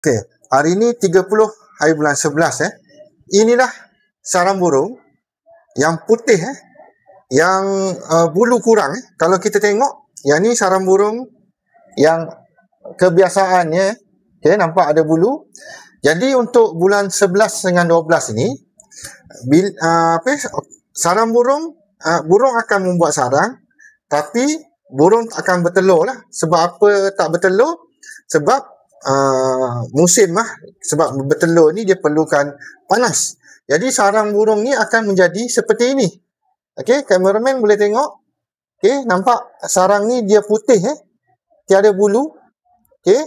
Okey, hari ni 30 hari bulan 11 Inilah sarang burung yang putih yang bulu kurang Kalau kita tengok, yang ni sarang burung yang kebiasaannya nampak ada bulu. Jadi untuk bulan 11 dengan 12 ni sarang burung akan membuat sarang, tapi burung akan bertelur lah. Sebab apa tak bertelur? Sebab musim sebab bertelur ni dia perlukan panas. Jadi sarang burung ni akan menjadi seperti ini. Okey, kameraman boleh tengok. Okey, nampak sarang ni dia putih tiada bulu. Okey,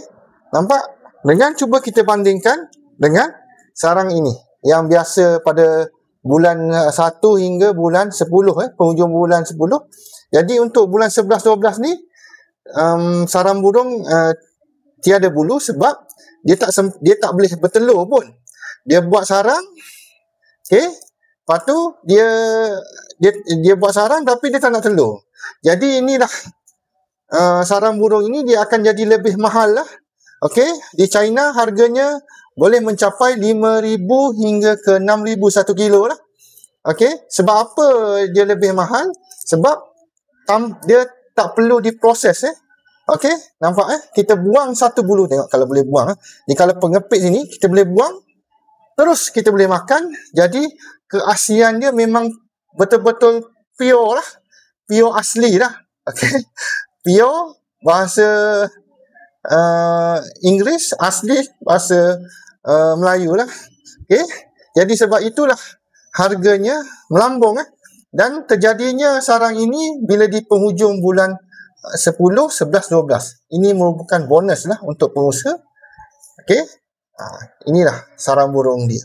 nampak? Dengan cuba kita bandingkan dengan sarang ini yang biasa pada bulan 1 hingga bulan 10 penghujung bulan 10. Jadi untuk bulan 11 12 ni sarang burung tiada bulu sebab dia tak boleh bertelur pun. Dia buat sarang, okey. Lepas tu dia buat sarang tapi dia tak nak telur. Jadi inilah sarang burung ini dia akan jadi lebih mahal lah. Okey, di China harganya boleh mencapai 5,000 hingga ke 6,000 1 kilo lah. Okey, sebab apa dia lebih mahal? Sebab dia tak perlu diproses Okey, nampak kita buang satu bulu, tengok kalau boleh buang ni, kalau pengepit sini kita boleh buang, terus kita boleh makan. Jadi keaslian dia memang betul-betul pure lah, pure asli lah. Okey, pure bahasa Inggeris, asli bahasa Melayu lah. Okey, jadi sebab itulah harganya melambung dan terjadinya sarang ini bila di penghujung bulan 10, 11, 12. Ini merupakan bonus lah untuk pengusaha. Okey, inilah sarang burung dia.